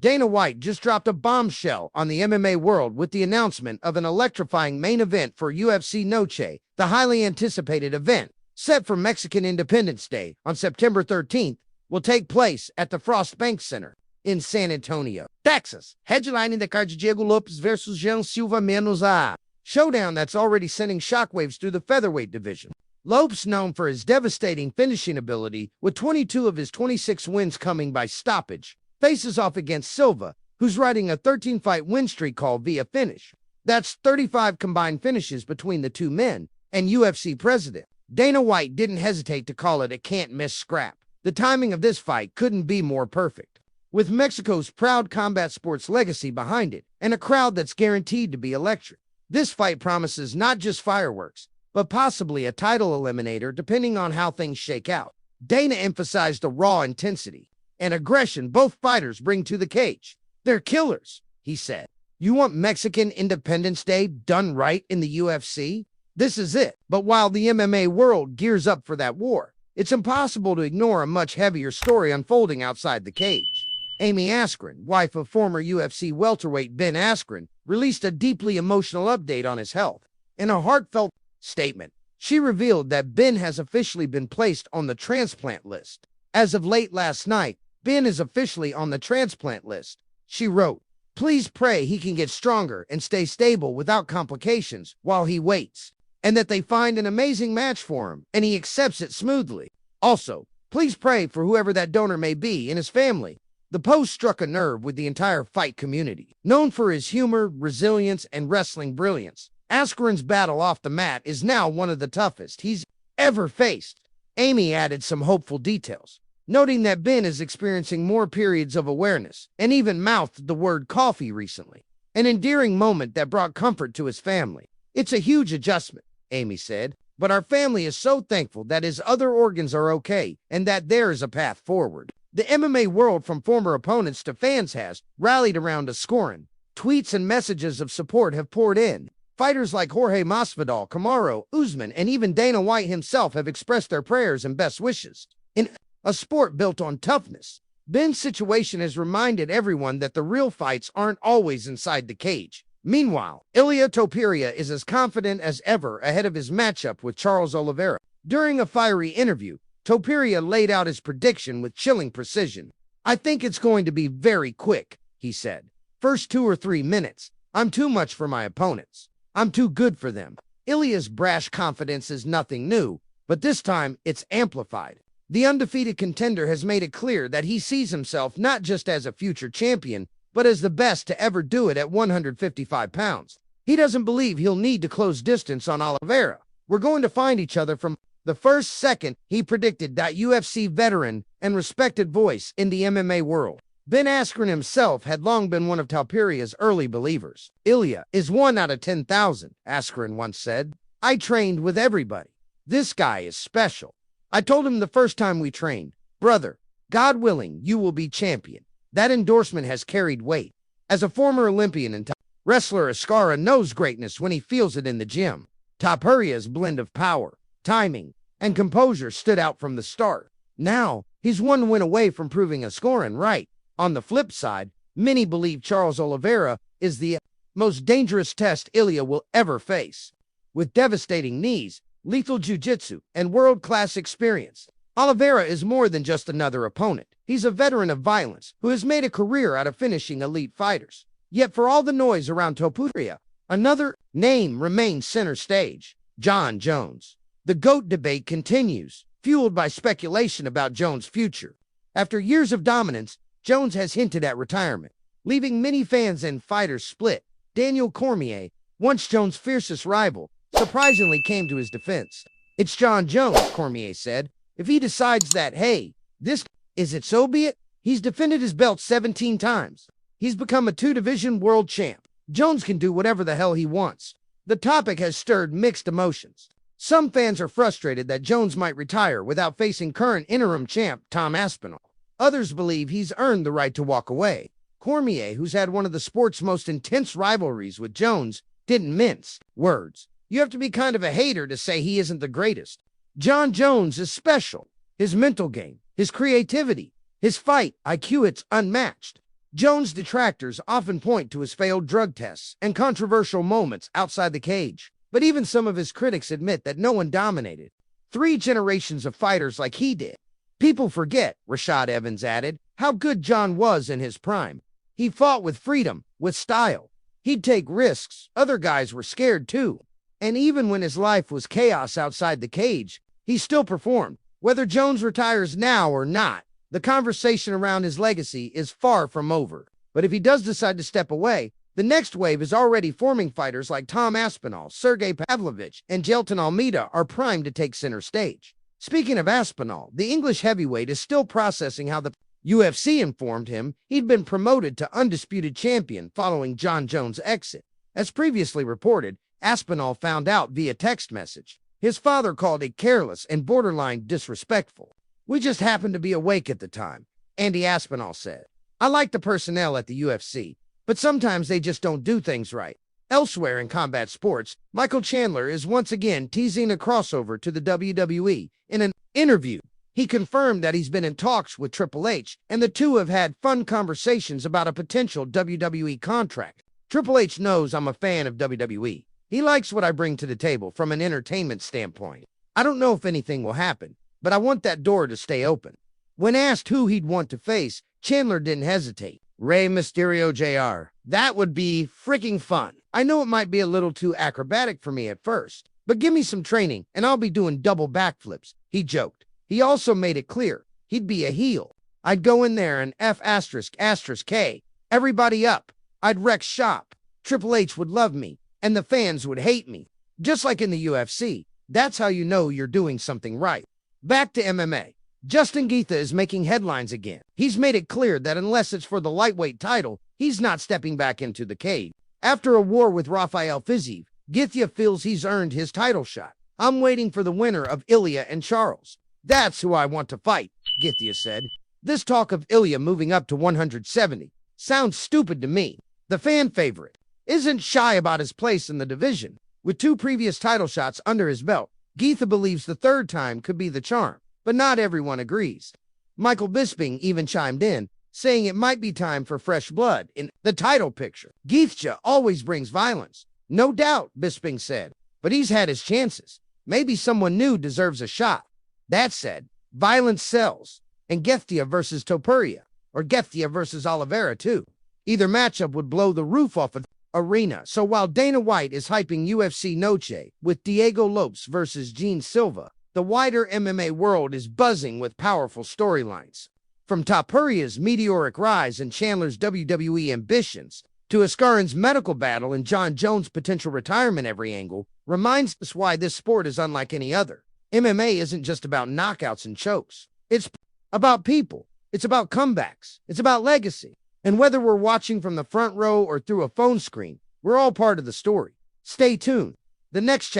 Dana White just dropped a bombshell on the MMA world with the announcement of an electrifying main event for UFC Noche, the highly anticipated event, set for Mexican Independence Day on September 13th, will take place at the Frost Bank Center in San Antonio, Texas. Headlining the card, Diego Lopes versus Jean Silva menos a showdown that's already sending shockwaves through the featherweight division. Lopes, known for his devastating finishing ability, with 22 of his 26 wins coming by stoppage, faces off against Silva, who's riding a 13-fight win streak called via finish. That's 35 combined finishes between the two men, and UFC president Dana White didn't hesitate to call it a can't-miss scrap. The timing of this fight couldn't be more perfect. With Mexico's proud combat sports legacy behind it, and a crowd that's guaranteed to be electric, this fight promises not just fireworks, but possibly a title eliminator depending on how things shake out. Dana emphasized the raw intensity and aggression both fighters bring to the cage. They're killers, he said. You want Mexican Independence Day done right in the UFC? This is it. But while the MMA world gears up for that war, it's impossible to ignore a much heavier story unfolding outside the cage. Amy Askren, wife of former UFC welterweight Ben Askren, released a deeply emotional update on his health. In a heartfelt statement, she revealed that Ben has officially been placed on the transplant list. As of late last night, Ben is officially on the transplant list. She wrote, "Please pray he can get stronger and stay stable without complications while he waits, and that they find an amazing match for him and he accepts it smoothly. Also, please pray for whoever that donor may be and his family." The post struck a nerve with the entire fight community. Known for his humor, resilience, and wrestling brilliance, Askren's battle off the mat is now one of the toughest he's ever faced. Amy added some hopeful details, noting that Ben is experiencing more periods of awareness and even mouthed the word coffee recently, an endearing moment that brought comfort to his family. "It's a huge adjustment," Amy said, "but our family is so thankful that his other organs are okay and that there is a path forward." The MMA world, from former opponents to fans, has rallied around Askren. Tweets and messages of support have poured in. Fighters like Jorge Masvidal, Kamaru Usman, and even Dana White himself have expressed their prayers and best wishes. In a sport built on toughness, Ben's situation has reminded everyone that the real fights aren't always inside the cage. Meanwhile, Ilia Topuria is as confident as ever ahead of his matchup with Charles Oliveira. During a fiery interview, Topuria laid out his prediction with chilling precision. "I think it's going to be very quick," he said. "First 2 or 3 minutes. I'm too much for my opponents. I'm too good for them." Ilia's brash confidence is nothing new, but this time it's amplified. The undefeated contender has made it clear that he sees himself not just as a future champion, but as the best to ever do it at 155 pounds. He doesn't believe he'll need to close distance on Oliveira. "We're going to find each other from the first second," he predicted. That UFC veteran and respected voice in the MMA world. Ben Askren himself had long been one of Topuria's early believers. "Ilia is 1 out of 10,000, Askren once said. "I trained with everybody. This guy is special. I told him the first time we trained, 'Brother, God willing, you will be champion.' That endorsement has carried weight. As a former Olympian and wrestler, Askren knows greatness when he feels it in the gym. Topuria's blend of power, timing, and composure stood out from the start. Now, he's 1 win away from proving Askren right. On the flip side, many believe Charles Oliveira is the most dangerous test Ilia will ever face. With devastating knees, lethal jiu-jitsu, and world-class experience, Oliveira is more than just another opponent. He's a veteran of violence who has made a career out of finishing elite fighters. Yet for all the noise around Topuria, another name remains center stage: Jon Jones. The GOAT debate continues, fueled by speculation about Jones' future. After years of dominance, Jones has hinted at retirement, leaving many fans and fighters split. Daniel Cormier, once Jones' fiercest rival, surprisingly came to his defense. "It's Jon Jones," Cormier said. "If he decides that, hey, this is it, so be it. He's defended his belt 17 times. He's become a 2-division world champ. Jones can do whatever the hell he wants." The topic has stirred mixed emotions. Some fans are frustrated that Jones might retire without facing current interim champ Tom Aspinall. Others believe he's earned the right to walk away. Cormier, who's had one of the sport's most intense rivalries with Jones, didn't mince words. "You have to be kind of a hater to say he isn't the greatest. Jon Jones is special. His mental game, his creativity, his fight IQ, it's unmatched. Jones' detractors often point to his failed drug tests and controversial moments outside the cage, but even some of his critics admit that no one dominated 3 generations of fighters like he did. People forget, Rashad Evans added, how good Jon was in his prime. He fought with freedom, with style. He'd take risks. Other guys were scared too. And even when his life was chaos outside the cage, he still performed. Whether Jones retires now or not, the conversation around his legacy is far from over. But if he does decide to step away, the next wave is already forming. Fighters like Tom Aspinall, Sergey Pavlovich, and Jailton Almeida are primed to take center stage. Speaking of Aspinall, the English heavyweight is still processing how the UFC informed him he'd been promoted to undisputed champion following Jon Jones' exit. As previously reported, Aspinall found out via text message. His father called it careless and borderline disrespectful. "We just happened to be awake at the time," Andy Aspinall said. "I like the personnel at the UFC, but sometimes they just don't do things right." Elsewhere in combat sports, Michael Chandler is once again teasing a crossover to the WWE. In an interview, he confirmed that he's been in talks with Triple H, and the two have had fun conversations about a potential WWE contract. "Triple H knows I'm a fan of WWE. He likes what I bring to the table from an entertainment standpoint. I don't know if anything will happen, but I want that door to stay open." When asked who he'd want to face, Chandler didn't hesitate. "Rey Mysterio Jr. That would be freaking fun. I know it might be a little too acrobatic for me at first, but give me some training and I'll be doing double backflips," he joked. He also made it clear he'd be a heel. "I'd go in there and F***K everybody up. I'd wreck shop. Triple H would love me, and the fans would hate me. Just like in the UFC, that's how you know you're doing something right." Back to MMA. Justin Gaethje is making headlines again. He's made it clear that unless it's for the lightweight title, he's not stepping back into the cage. After a war with Rafael Fiziev, Gaethje feels he's earned his title shot. "I'm waiting for the winner of Ilia and Charles. That's who I want to fight," Gaethje said. This talk of Ilia moving up to 170 sounds stupid to me. The fan favorite isn't shy about his place in the division. With 2 previous title shots under his belt, Gaethje believes the third time could be the charm, but not everyone agrees. Michael Bisping even chimed in, saying it might be time for fresh blood in the title picture. "Gaethje always brings violence." "No doubt," Bisping said, "but he's had his chances. Maybe someone new deserves a shot." That said, violence sells, and Gaethje versus Topuria, or Gaethje versus Oliveira too. Either matchup would blow the roof off of the arena. So while Dana White is hyping UFC Noche with Diego Lopes versus Gene Silva, the wider MMA world is buzzing with powerful storylines. From Topuria's meteoric rise and Chandler's WWE ambitions, to Askren's medical battle and Jon Jones' potential retirement, every angle reminds us why this sport is unlike any other. MMA isn't just about knockouts and chokes. It's about people. It's about comebacks. It's about legacy. And whether we're watching from the front row or through a phone screen, we're all part of the story. Stay tuned. The next chapter